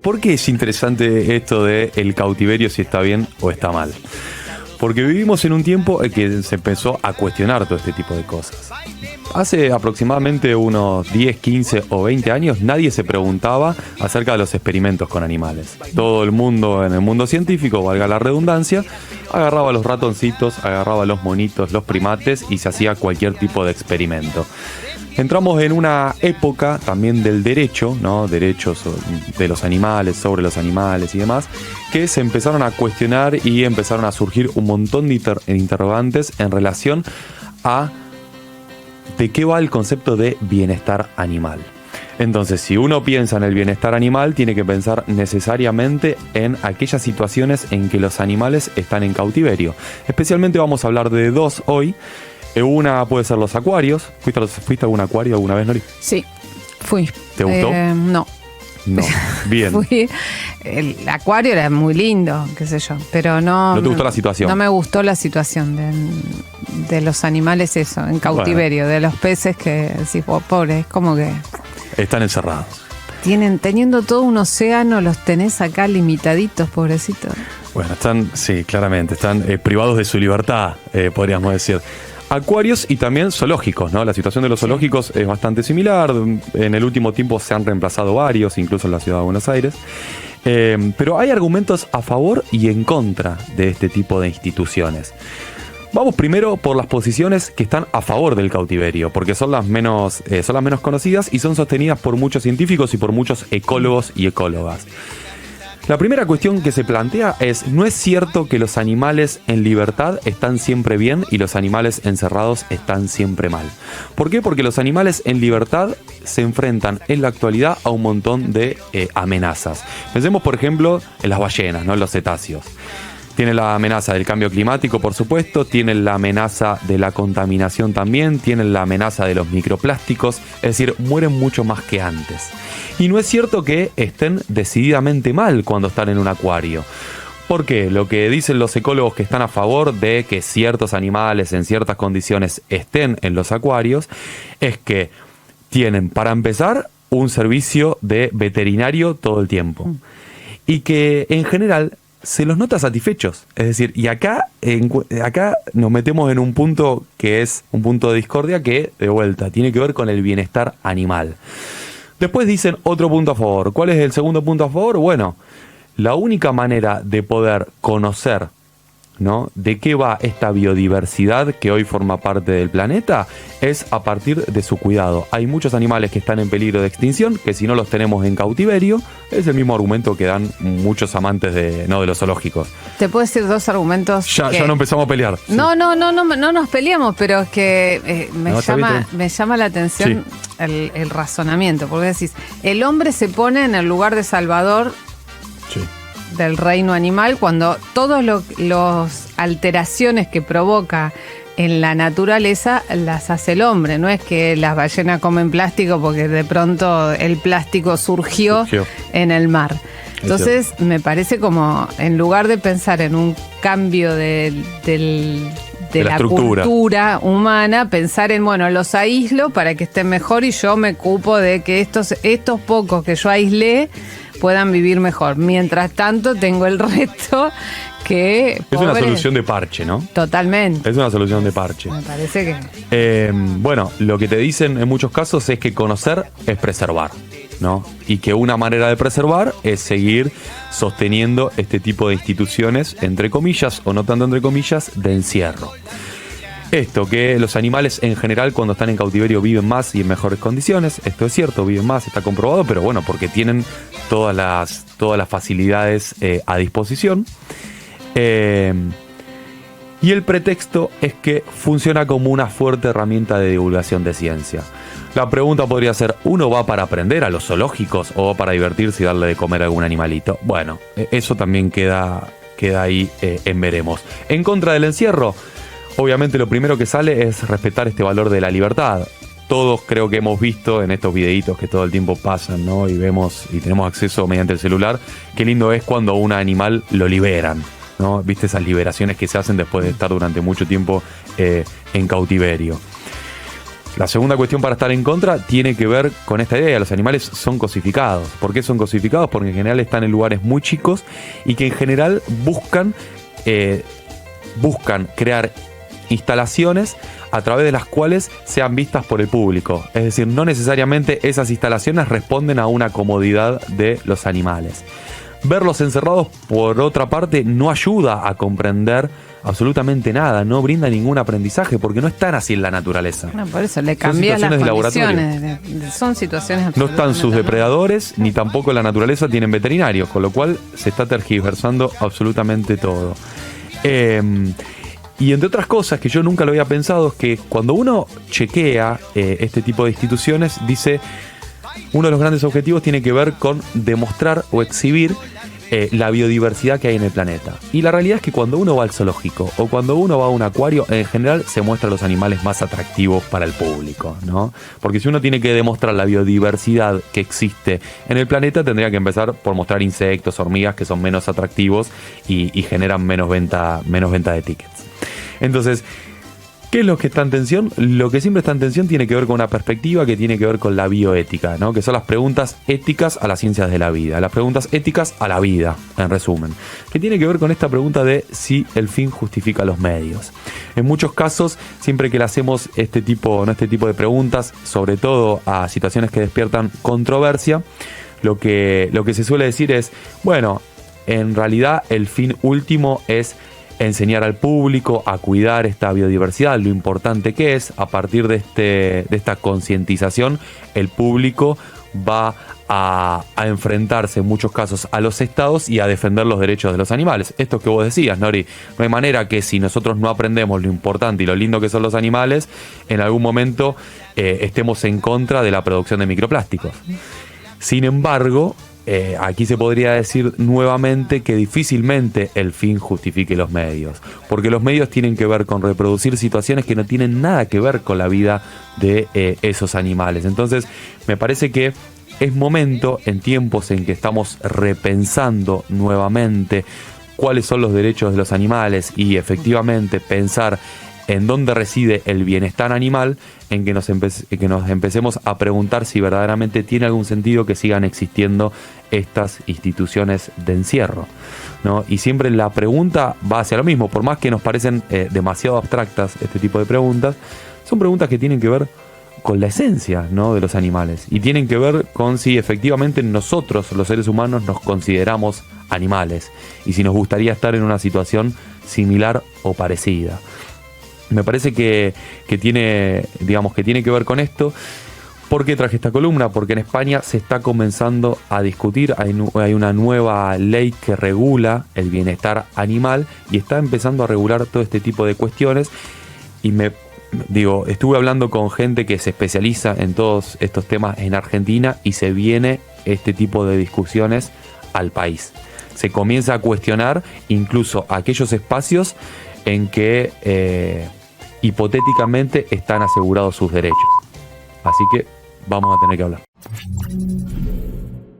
¿Por qué es interesante esto de el cautiverio, si está bien o está mal? Porque vivimos en un tiempo en que se empezó a cuestionar todo este tipo de cosas. Hace aproximadamente unos 10, 15 o 20 años nadie se preguntaba acerca de los experimentos con animales. Todo el mundo en el mundo científico, valga la redundancia, agarraba los ratoncitos, agarraba los monitos, los primates y se hacía cualquier tipo de experimento. Entramos en una época también del derecho, ¿no? Derechos de los animales, sobre los animales y demás, que se empezaron a cuestionar y empezaron a surgir un montón de interrogantes en relación a de qué va el concepto de bienestar animal. Entonces, si uno piensa en el bienestar animal, tiene que pensar necesariamente en aquellas situaciones en que los animales están en cautiverio. Especialmente vamos a hablar de dos hoy. Una puede ser los acuarios. ¿Fuiste a algún acuario alguna vez, Nori? Sí, fui. ¿Te gustó? No. No, bien. El acuario era muy lindo, qué sé yo, pero no... ¿No te gustó la situación? No me gustó la situación de los animales, eso, en cautiverio, bueno, de los peces que decís, oh, pobres, como que... Están encerrados. Teniendo todo un océano, los tenés acá limitaditos, pobrecitos. Bueno, claramente, están privados de su libertad, podríamos decir. Acuarios y también zoológicos, ¿no? La situación de los zoológicos es bastante similar. En el último tiempo se han reemplazado varios, incluso en la ciudad de Buenos Aires. Pero hay argumentos a favor y en contra de este tipo de instituciones. Vamos primero por las posiciones que están a favor del cautiverio, porque son las menos conocidas y son sostenidas por muchos científicos y por muchos ecólogos y ecólogas. La primera cuestión que se plantea es: no es cierto que los animales en libertad están siempre bien y los animales encerrados están siempre mal. ¿Por qué? Porque los animales en libertad se enfrentan en la actualidad a un montón de amenazas. Pensemos, por ejemplo, en las ballenas, ¿no? En los cetáceos. Tienen la amenaza del cambio climático, por supuesto, tienen la amenaza de la contaminación también, tienen la amenaza de los microplásticos, es decir, mueren mucho más que antes. Y no es cierto que estén decididamente mal cuando están en un acuario. ¿Por qué? Lo que dicen los ecólogos que están a favor de que ciertos animales en ciertas condiciones estén en los acuarios es que tienen, para empezar, un servicio de veterinario todo el tiempo. Y que en general se los nota satisfechos. Es decir, y acá nos metemos en un punto que es un punto de discordia que, de vuelta, tiene que ver con el bienestar animal. Después dicen otro punto a favor. ¿Cuál es el segundo punto a favor? Bueno, la única manera de poder conocer, ¿no?, de qué va esta biodiversidad que hoy forma parte del planeta es a partir de su cuidado. Hay muchos animales que están en peligro de extinción, que si no los tenemos en cautiverio, es el mismo argumento que dan muchos amantes de los zoológicos. ¿Te puedo decir dos argumentos? Ya no empezamos a pelear. No nos peleamos, pero es que me llama la atención el razonamiento, porque decís, el hombre se pone en el lugar de Salvador del reino animal cuando todas las alteraciones que provoca en la naturaleza las hace el hombre. No es que las ballenas comen plástico porque de pronto el plástico surgió en el mar. Entonces me parece como, en lugar de pensar en un cambio de la cultura humana, pensar en, bueno, los aíslo para que estén mejor y yo me ocupo de que estos pocos que yo aislé puedan vivir mejor. Mientras tanto, tengo el resto que... Es una solución de parche, ¿no? Totalmente. Es una solución de parche. Me parece que... bueno, lo que te dicen en muchos casos es que conocer es preservar, ¿no? Y que una manera de preservar es seguir sosteniendo este tipo de instituciones, entre comillas, o no tanto entre comillas, de encierro. Esto, que los animales en general cuando están en cautiverio viven más y en mejores condiciones. Esto es cierto, viven más, está comprobado, pero bueno, porque tienen todas las facilidades a disposición. Y el pretexto es que funciona como una fuerte herramienta de divulgación de ciencia. La pregunta podría ser, ¿uno va para aprender a los zoológicos o va para divertirse y darle de comer a algún animalito? Bueno, eso también queda ahí en veremos. En contra del encierro, obviamente lo primero que sale es respetar este valor de la libertad. Todos creo que hemos visto en estos videitos que todo el tiempo pasan, ¿no? Y vemos y tenemos acceso mediante el celular, qué lindo es cuando a un animal lo liberan, ¿no? ¿Viste esas liberaciones que se hacen después de estar durante mucho tiempo en cautiverio? La segunda cuestión para estar en contra tiene que ver con esta idea. Los animales son cosificados. ¿Por qué son cosificados? Porque en general están en lugares muy chicos y que en general buscan crear instalaciones a través de las cuales sean vistas por el público. Es decir, no necesariamente esas instalaciones responden a una comodidad de los animales. Verlos encerrados, por otra parte, no ayuda a comprender absolutamente nada, no brinda ningún aprendizaje, porque no están así en la naturaleza. No, por eso le cambias las condiciones. Son situaciones absolutamente. No están sus depredadores, ni tampoco en la naturaleza tienen veterinarios, con lo cual se está tergiversando absolutamente todo. Y entre otras cosas que yo nunca lo había pensado, es que cuando uno chequea este tipo de instituciones, dice, uno de los grandes objetivos tiene que ver con demostrar o exhibir la biodiversidad que hay en el planeta. Y la realidad es que cuando uno va al zoológico o cuando uno va a un acuario, en general se muestran los animales más atractivos para el público, ¿no? Porque si uno tiene que demostrar la biodiversidad que existe en el planeta, tendría que empezar por mostrar insectos, hormigas, que son menos atractivos y generan menos venta de tickets. Entonces, ¿qué es lo que está en tensión? Lo que siempre está en tensión tiene que ver con una perspectiva que tiene que ver con la bioética, ¿no? Que son las preguntas éticas a las ciencias de la vida, las preguntas éticas a la vida, en resumen. Que tiene que ver con esta pregunta de si el fin justifica los medios. En muchos casos, siempre que le hacemos este tipo de preguntas, sobre todo a situaciones que despiertan controversia, lo que se suele decir es, bueno, en realidad el fin último es enseñar al público a cuidar esta biodiversidad, lo importante que es. A partir de esta concientización, el público va a enfrentarse en muchos casos a los estados y a defender los derechos de los animales. Esto que vos decías, Nori, no hay manera que si nosotros no aprendemos lo importante y lo lindo que son los animales, en algún momento estemos en contra de la producción de microplásticos. Sin embargo, aquí se podría decir nuevamente que difícilmente el fin justifique los medios, porque los medios tienen que ver con reproducir situaciones que no tienen nada que ver con la vida de esos animales. Entonces, me parece que es momento, en tiempos en que estamos repensando nuevamente cuáles son los derechos de los animales y efectivamente pensar en dónde reside el bienestar animal, en que nos empecemos a preguntar si verdaderamente tiene algún sentido que sigan existiendo estas instituciones de encierro, ¿no? Y siempre la pregunta va hacia lo mismo, por más que nos parecen demasiado abstractas este tipo de preguntas, son preguntas que tienen que ver con la esencia, ¿no?, de los animales, y tienen que ver con si efectivamente nosotros, los seres humanos, nos consideramos animales y si nos gustaría estar en una situación similar o parecida. Me parece que tiene que ver con esto. ¿Por qué traje esta columna? Porque en España se está comenzando a discutir, hay una nueva ley que regula el bienestar animal y está empezando a regular todo este tipo de cuestiones. Y estuve hablando con gente que se especializa en todos estos temas en Argentina y se viene este tipo de discusiones al país. Se comienza a cuestionar incluso aquellos espacios en que hipotéticamente están asegurados sus derechos. Así que vamos a tener que hablar.